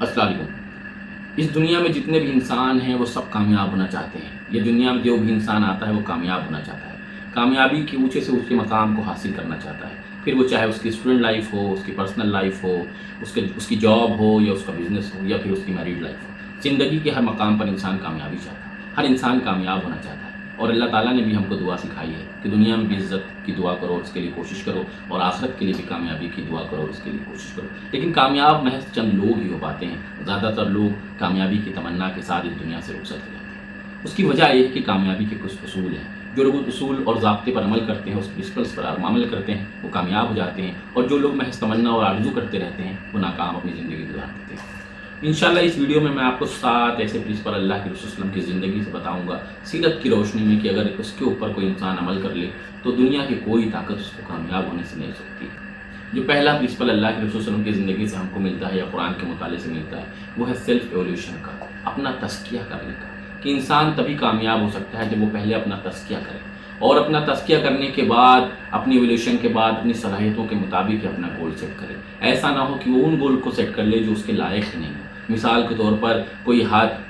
السلام علیکم۔ اس دنیا میں جتنے بھی انسان ہیں وہ سب کامیاب ہونا چاہتے ہیں۔ یہ دنیا میں جو بھی انسان آتا ہے وہ کامیاب ہونا چاہتا ہے، کامیابی کے اونچے سے اونچے مقام کو حاصل کرنا چاہتا ہے، پھر وہ چاہے اس کی اسٹوڈنٹ لائف ہو، اس کی پرسنل لائف ہو، اس کی جاب ہو، یا اس کا بزنس ہو، یا پھر اس کی میریڈ لائف ہو۔ زندگی کے ہر مقام پر انسان کامیابی چاہتا ہے، ہر انسان کامیاب ہونا چاہتا ہے، اور اللہ تعالیٰ نے بھی ہم کو دعا سکھائی ہے کہ دنیا میں بھی عزت کی دعا کرو، اس کے لیے کوشش کرو، اور آخرت کے لیے بھی کامیابی کی دعا کرو، اس کے لیے کوشش کرو۔ لیکن کامیاب محض چند لوگ ہی ہو پاتے ہیں، زیادہ تر لوگ کامیابی کی تمنا کے ساتھ اس دنیا سے رخصت ہو جاتے ہیں۔ اس کی وجہ یہ ہے کہ کامیابی کے کچھ اصول ہیں، جو لوگ اصول اور ضابطے پر عمل کرتے ہیں، اس پرنسپلس پر عمل کرتے ہیں، وہ کامیاب ہو جاتے ہیں، اور جو لوگ محض تمنا اور آرزو کرتے رہتے ہیں وہ ناکام اپنی زندگی گزار دیتے ہیں۔ انشاءاللہ اس ویڈیو میں آپ کو 7 ایسے پرنسپل اللہ کے رسول صلی اللہ علیہ وسلم کی زندگی سے بتاؤں گا، سیرت کی روشنی میں، کہ اگر اس کے اوپر کوئی انسان عمل کر لے تو دنیا کی کوئی طاقت اس کو کامیاب ہونے سے نہیں سکتی۔ جو پہلا پرنسپل اللہ کے رسول صلی اللہ علیہ وسلم کی زندگی سے ہم کو ملتا ہے، یا قرآن کے مطالعے سے ملتا ہے، وہ ہے سیلف ایولیوشن کا، اپنا تزکیہ کرنے کا، کہ انسان تبھی کامیاب ہو سکتا ہے جب وہ پہلے اپنا تزکیہ کرے، اور اپنا تزکیہ کرنے کے بعد، اپنی ایولیوشن کے بعد، اپنی صلاحیتوں کے مطابق اپنا گول سیٹ کرے۔ ایسا نہ ہو کہ وہ ان گول کو سیٹ کر لے جو اس کے لائق ہی نہیں ہے۔ مثال کے طور پر کوئی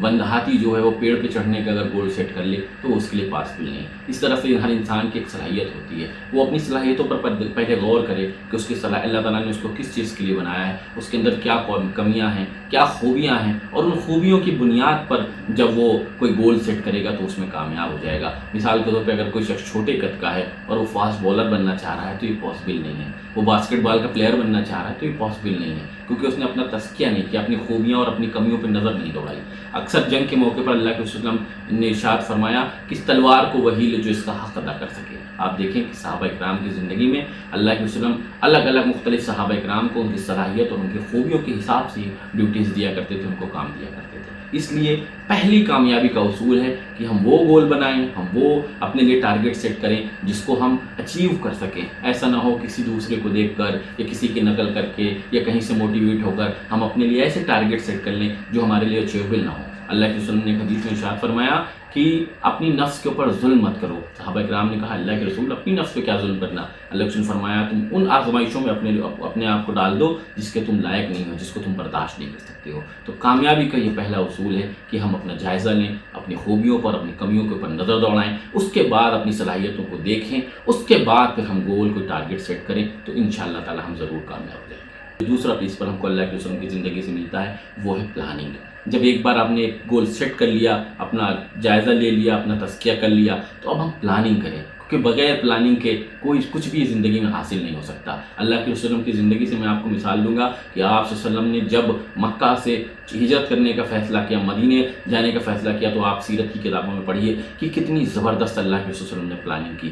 بند ہاتھی جو ہے وہ پیڑ پہ چڑھنے کا اگر گول سیٹ کر لے تو اس کے لیے پاسبل نہیں ہے۔ اس طرح سے ہر انسان کی ایک صلاحیت ہوتی ہے، وہ اپنی صلاحیتوں پر پہلے غور کرے کہ اس کی اللہ تعالیٰ نے اس کو کس چیز کے لیے بنایا ہے، اس کے اندر کیا کمیاں ہیں، کیا خوبیاں ہیں، اور ان خوبیوں کی بنیاد پر جب وہ کوئی گول سیٹ کرے گا تو اس میں کامیاب ہو جائے گا۔ مثال کے طور پہ اگر کوئی شخص چھوٹے قد کا ہے اور وہ فاسٹ بالر بننا چاہ رہا ہے تو یہ پاسبل نہیں ہے، وہ باسکٹ بال کا پلیئر بننا چاہ رہا ہے تو یہ پاسبل نہیں ہے، کیونکہ اس نے اپنا تزکیہ نہیں کیا، اپنی خوبیاں اور اپنی کمیوں پہ نظر نہیں دوڑائی۔ اکثر جنگ کے موقع پر اللہ کے رسول صلی اللہ علیہ وسلم نے ارشاد فرمایا کہ اس تلوار کو وہی لے جو اس کا حق ادا کر سکے۔ آپ دیکھیں کہ صحابہ اکرام کی زندگی میں اللہ کے رسول الگ الگ مختلف صحابہ اکرام کو ان کی صلاحیت اور ان کی خوبیوں کے حساب سے ڈیوٹیز دیا کرتے تھے، ان کو کام دیا کرتے تھے۔ اس لیے پہلی کامیابی کا اصول ہے کہ ہم وہ گول بنائیں، ہم وہ اپنے لیے ٹارگٹ سیٹ کریں جس کو ہم اچیو کر سکیں۔ ایسا نہ ہو کسی دوسرے کو دیکھ کر یا کسی کی نقل کر کے یا کہیں سے موٹیویٹ ہو کر ہم اپنے لیے ایسے ٹارگٹ سیٹ کر لیں جو ہمارے لیے اچیویبل نہ ہو۔ اللہ کے رسول نے حدیث میں ارشاد فرمایا کہ اپنی نفس کے اوپر ظلم مت کرو۔ صحابہ اکرام نے کہا اللہ کے رسول اپنی نفس پہ کیا ظلم کرنا؟ اللہ کے رسول نے فرمایا تم ان آزمائشوں میں اپنے آپ کو ڈال دو جس کے تم لائق نہیں ہو، جس کو تم برداشت نہیں کر سکتے ہو۔ تو کامیابی کا یہ پہلا اصول ہے کہ ہم اپنا جائزہ لیں، اپنی خوبیوں پر، اپنی کمیوں کے اوپر نظر دوڑائیں، اس کے بعد اپنی صلاحیتوں کو دیکھیں، اس کے بعد پھر ہم گول کو ٹارگٹ سیٹ کریں تو انشاءاللہ تعالی ہم ضرور کامیاب ہو جائیں گے۔ دوسرا پرنسپل ہم کو اللہ کے رسول کی زندگی سے ملتا ہے، وہ ہے پلاننگ۔ جب ایک بار آپ نے ایک گول سیٹ کر لیا، اپنا جائزہ لے لیا، اپنا تزکیہ کر لیا، تو اب ہم پلاننگ کریں، کیونکہ بغیر پلاننگ کے کچھ بھی زندگی میں حاصل نہیں ہو سکتا۔ اللہ کے رسول کی زندگی سے میں آپ کو مثال دوں گا کہ آپ صلی اللہ علیہ وسلم نے جب مکہ سے ہجرت کرنے کا فیصلہ کیا، مدینے جانے کا فیصلہ کیا، تو آپ سیرت کی کتابوں میں پڑھیے کہ کتنی زبردست اللہ کے رسول نے پلاننگ کی،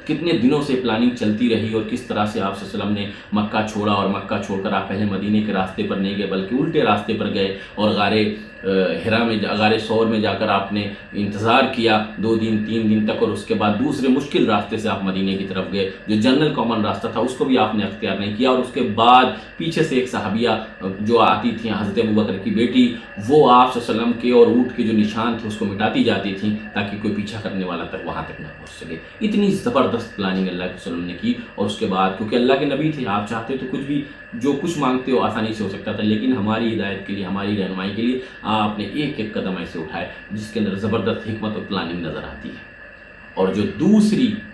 کتنے دنوں سے پلاننگ چلتی رہی، اور کس طرح سے آپ صلی اللہ علیہ وسلم نے مکہ چھوڑا، اور مکہ چھوڑ کر آپ پہلے مدینے کے راستے پر نہیں گئے بلکہ الٹے راستے پر گئے، اور غار ثور میں جا کر آپ نے انتظار کیا 2 دن 3 دن تک، اور اس کے بعد دوسرے مشکل راستے سے آپ مدینے کی طرف گئے جو جنرل کامن راستہ تھا، اس کو بھی آپ نے اختیار نہیں کیا، اور اس کے بعد پیچھے سے ایک صحابیہ جو آتی تھیں، حضرت ابوبکر کی بیٹی، وہ آپ صلی اللہ علیہ وسلم کے اور اونٹ کے جو نشان تھے اس کو مٹاتی جاتی تھیں تاکہ کوئی پیچھا کرنے والا تک وہاں تک نہ پہنچ سکے۔ اتنی زبردست پلاننگ اللہ کے وسلم نے کی، اور اس کے بعد کیونکہ اللہ کے نبی تھے، آپ چاہتے تو جو کچھ مانگتے ہو آسانی سے ہو سکتا تھا، لیکن ہماری ہدایت کے لیے، ہماری رہنمائی کے لیے آپ نے ایک ایک قدم ایسے اٹھائے جس کے اندر زبردست حکمت اور پلاننگ نظر آتی ہے۔ اور جو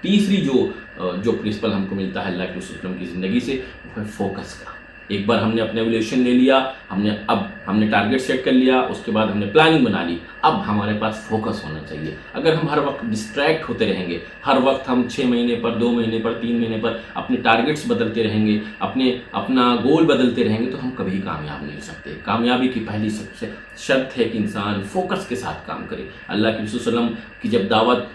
تیسری جو پرنسپل ہم کو ملتا ہے اللہ کے رسول کی زندگی سے، وہ ہے فوکس کا۔ ایک بار ہم نے اپنے ایولیوشن لے لیا، ہم نے ٹارگٹ سیٹ کر لیا، اس کے بعد ہم نے پلاننگ بنا لی، اب ہمارے پاس فوکس ہونا چاہیے۔ اگر ہم ہر وقت ڈسٹریکٹ ہوتے رہیں گے، ہر وقت ہم 6 مہینے پر، 2 مہینے پر، 3 مہینے پر اپنے ٹارگٹس بدلتے رہیں گے، اپنا گول بدلتے رہیں گے، تو ہم کبھی کامیاب نہیں ہو سکتے۔ کامیابی کی پہلی سب سے شرط ہے کہ انسان فوکس کے ساتھ کام کرے۔ اللہ کے رسول صلی اللہ علیہ وسلم کی جب دعوت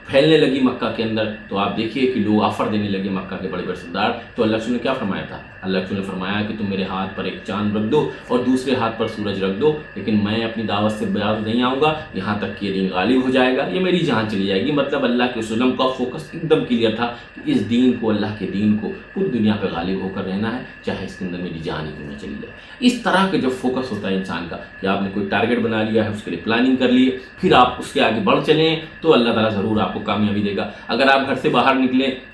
پھیلنے لگی مکہ کے اندر، تو آپ دیکھیے کہ لوگ آفر دینے لگے، مکہ کے بڑے بڑے سردار، تو اللہ کے رسول نے کیا فرمایا تھا؟ اللہ کے رسول نے فرمایا کہ تم میرے ہاتھ پر ایک چاند رکھ دو اور دوسرے ہاتھ پر سورج رکھ دو، لیکن میں اپنی دعوت سے باز نہیں آؤں گا یہاں تک کہ یہ دین غالب ہو جائے گا، یہ میری جان چلی جائے گی۔ مطلب اللہ کے رسول کا فوکس ایک دم کلیئر تھا کہ اس دین کو، اللہ کے دین کو پوری دنیا پہ غالب ہو کر رہنا ہے، چاہے اس کے اندر میری جان ہی کیوں نہ چلی جائے۔ اس طرح کا جب فوکس ہوتا ہے انسان کا کہ آپ نے کوئی ٹارگٹ بنا لیا ہے، اس کے لیے پلاننگ کر لی، پھر آپ اس کے آگے بڑھ چلیں، تو اللہ تعالیٰ ضرور آپ کو کامیابی دے گا۔ اگر آپ گھر سے باہر نکلیں